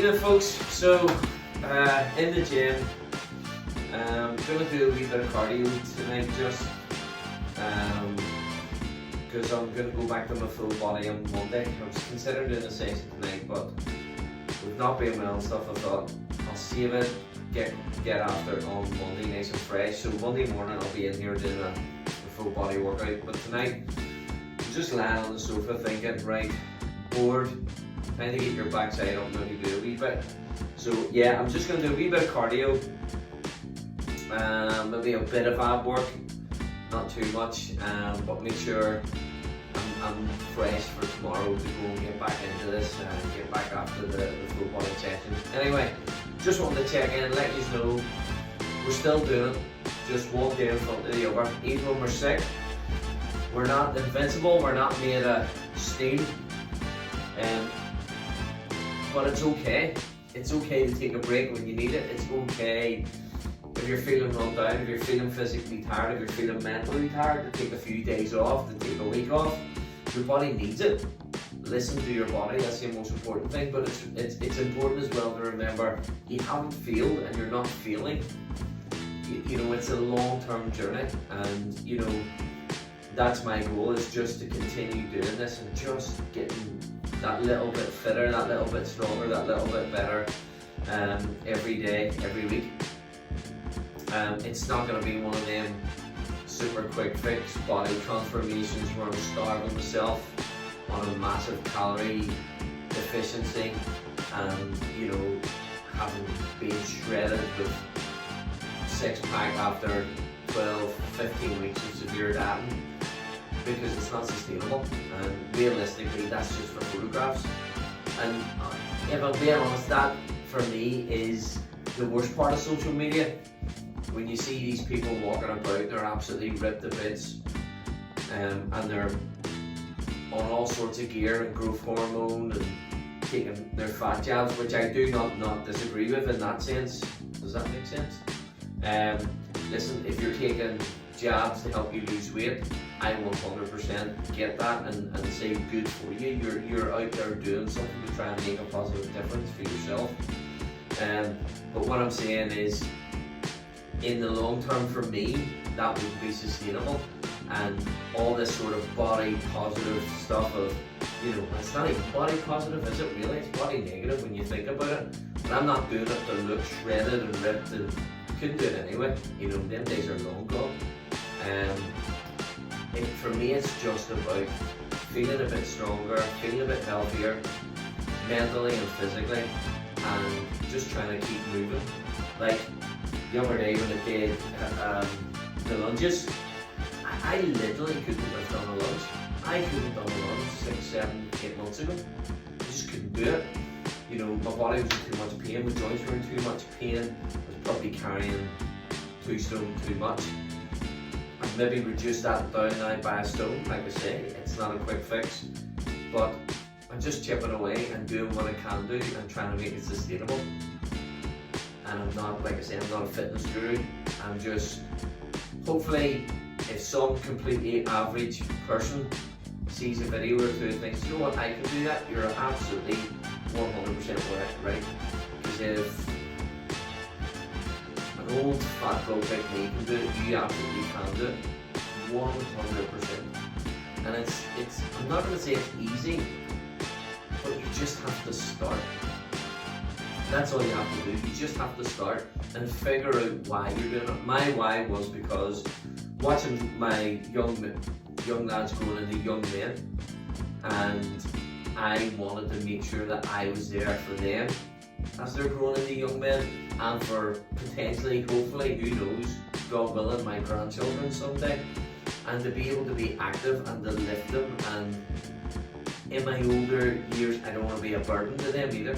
evening, folks. So, in the gym, gonna do a wee bit of cardio tonight, just because I'm gonna go back to my full body on Monday. I was considering doing a session tonight, but with not being well and stuff, I thought I'll save it, get after it on Monday, nice and fresh. So Monday morning I'll be in here doing a full body workout. But tonight, I'm just lying on the sofa thinking, right, bored. Trying to get your backside up, maybe do a wee bit. So yeah, I'm just going to do a wee bit of cardio, maybe a bit of ab work, not too much, but make sure I'm fresh for tomorrow to go and get back into this and get back after the full body session. Anyway, just wanted to check in, let you know we're still doing it, just one day in front of the other. Even when we're sick, we're not invincible, we're not made of steel. But it's okay. It's okay to take a break when you need it. It's okay if you're feeling run down, if you're feeling physically tired, if you're feeling mentally tired, to take a few days off, to take a week off. Your body needs it. Listen to your body, that's the most important thing. But it's important as well to remember you haven't failed and you're not failing. You know, it's a long-term journey, and you know, that's my goal, is just to continue doing this and just getting that little bit fitter, that little bit stronger, that little bit better every day, every week. It's not going to be one of them super quick fix body transformations where I'm starving myself on a massive calorie deficiency and, you know, having been shredded with six-pack after 12, 15 weeks of severe dieting, because it's not sustainable, and realistically that's just for photographs. And if I'm being honest, that for me is the worst part of social media. When you see these people walking about, they're absolutely ripped to bits, and they're on all sorts of gear and growth hormone and taking their fat jabs, which I do not disagree with in that sense. Does that make sense? Listen, if you're taking jabs to help you lose weight, I 100% get that and say good for you. You're out there doing something to try and make a positive difference for yourself. But what I'm saying is, in the long term for me, that wouldn't be sustainable. And all this sort of body positive stuff of, you know, it's not even body positive, is it really? It's body negative when you think about it. But I'm not doing it to look shredded and ripped, and couldn't do it anyway. You know, them days are long gone. For me, it's just about feeling a bit stronger, feeling a bit healthier, mentally and physically, and just trying to keep moving. Like the other day when I did the lunges, I literally couldn't have done a lunge. I couldn't have done a lunge 6, 7, 8 months ago. I just couldn't do it. You know, my body was in too much pain, my joints were in too much pain. I was probably carrying 2 stone too much. I've maybe reduced that down now by a stone. Like I say, it's not a quick fix, but I'm just chipping away and doing what I can do and trying to make it sustainable. And I'm not, like I say, I'm not a fitness guru. I'm just, hopefully, if some completely average person sees a video or 2 and thinks, you know what, I can do that, you're absolutely 100% right? Because if an old fat bloke like me can do it, you absolutely can do it, 100%. And it's I'm not going to say it's easy, but you just have to start. That's all you have to do. You just have to start and figure out why you're doing it. My why was because watching my young lads growing into young men, and I wanted to make sure that I was there for them as they're growing into young men, and for potentially, hopefully, who knows, God willing, my grandchildren someday, and to be able to be active and to lift them. And in my older years, I don't want to be a burden to them either.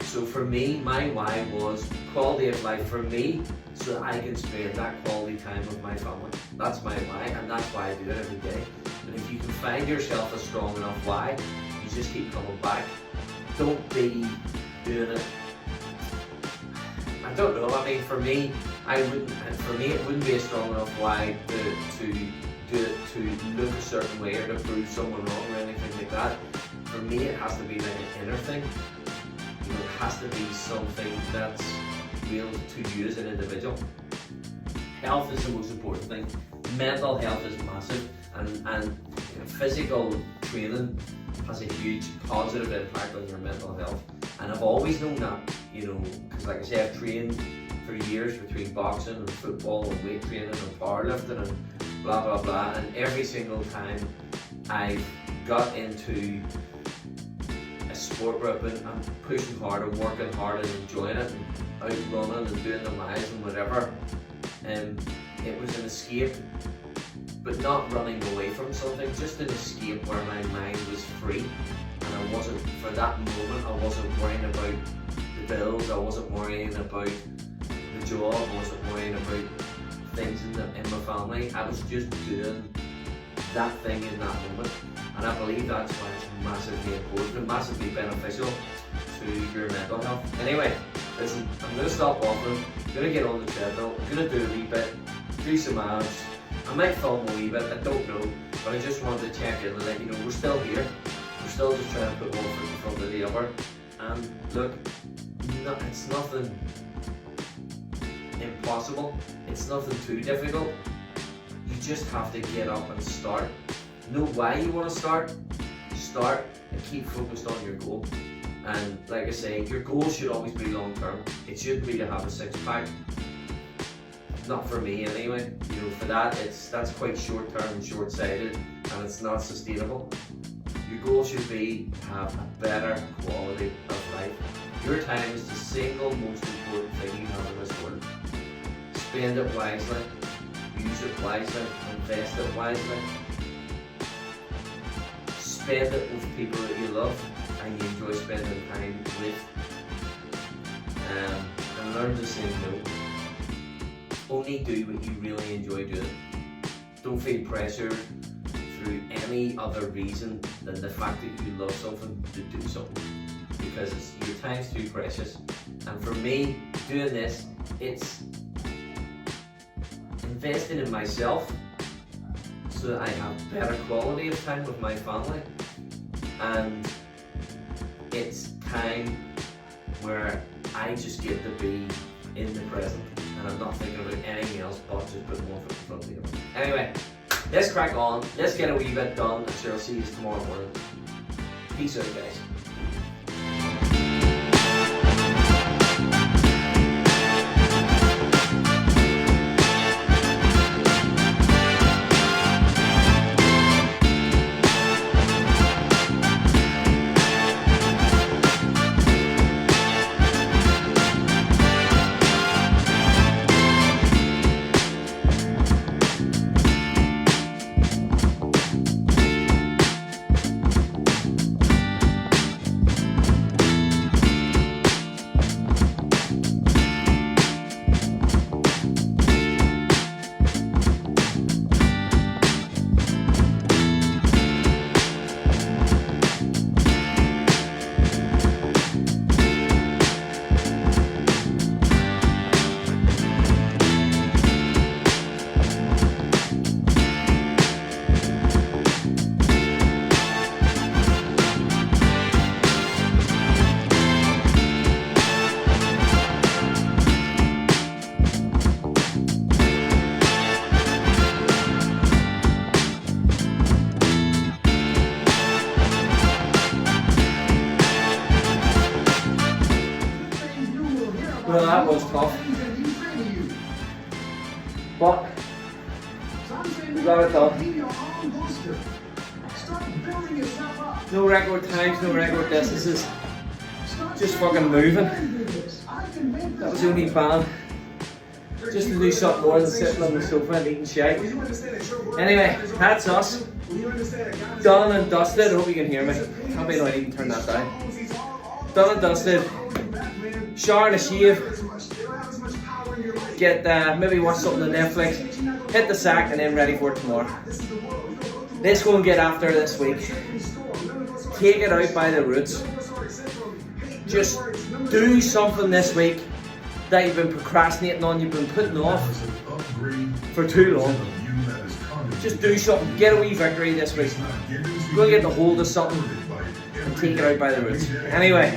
So for me, my why was quality of life for me, so that I can spend that quality time with my family. That's my why, and that's why I do it every day. And if you can find yourself a strong enough why, you just keep coming back. Don't be doing it. I don't know. I mean, for me, it wouldn't be a strong enough why to do it to look a certain way or to prove someone wrong or anything like that. For me, it has to be like an inner thing. you know, it has to be something that's real to you as an individual. Health is the most important thing. Mental health is massive, and physical training has a huge positive impact on your mental health. And I've always known that, you know, because like I say, I've trained for years between boxing and football and weight training and powerlifting and blah blah blah. And every single time I've got into a sport where I'm pushing hard and working hard and enjoying it and out running and doing the miles and whatever, it was an escape, but not running away from something, just an escape where my mind was free, and I wasn't, for that moment, I wasn't worrying about the bills, I wasn't worrying about the job, I wasn't worrying about things in my family. I was just doing that thing in that moment, and I believe that's why it's massively important and massively beneficial to your mental health. Anyway, listen, I'm going to stop waffling, I'm going to get on the treadmill, I'm going to do a wee bit, do some abs. I might film a wee bit, I don't know, but I just wanted to check in and let you know we're still here. We're still just trying to put one foot in front of the other. And look, it's nothing impossible, it's nothing too difficult. You just have to get up and start. Know why you want to start and keep focused on your goal. And like I say, your goal should always be long term. It shouldn't be to have a six pack. Not for me anyway. You know, for that that's quite short term and short sighted, and it's not sustainable. Your goal should be to have a better quality of life. Your time is the single most important thing you have in this world. Spend it wisely, use it wisely, invest it wisely. Spend it with people that you love and you enjoy spending time with. And learn to say no. Only do what you really enjoy doing. Don't feel pressured through any other reason than the fact that you love something to do something, because your time's too precious. And for me, doing this, it's investing in myself so that I have better quality of time with my family, and it's time where I just get to be in the present and I'm not thinking about anything else but just putting one foot in front of the other. Anyway, let's crack on, let's get a wee bit done, and sure, I'll see you tomorrow morning. Peace out, guys. Well, that was tough, but we got it done. No record times, no record distances, just fucking moving. That was the only plan, just to do something more than sitting on the sofa and eating shite. Anyway, that's us, done and dusted. I hope you can hear me. I may not even turn that down. Done and dusted. Shower and a shave, get maybe watch something on Netflix, hit the sack, and then ready for it tomorrow. Let's go and get after this week. Take it out by the roots. Just do something this week that you've been procrastinating on, you've been putting off for too long. Just do something, get a wee victory this week. Go and get the hold of something and take it out by the roots. Anyway,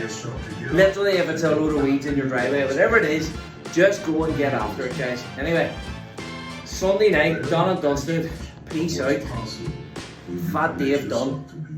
literally if it's a load of weeds in your driveway, whatever it is, just go and get after it, guys. Anyway, Sunday night, done and dusted. Peace out. Fat Dave done.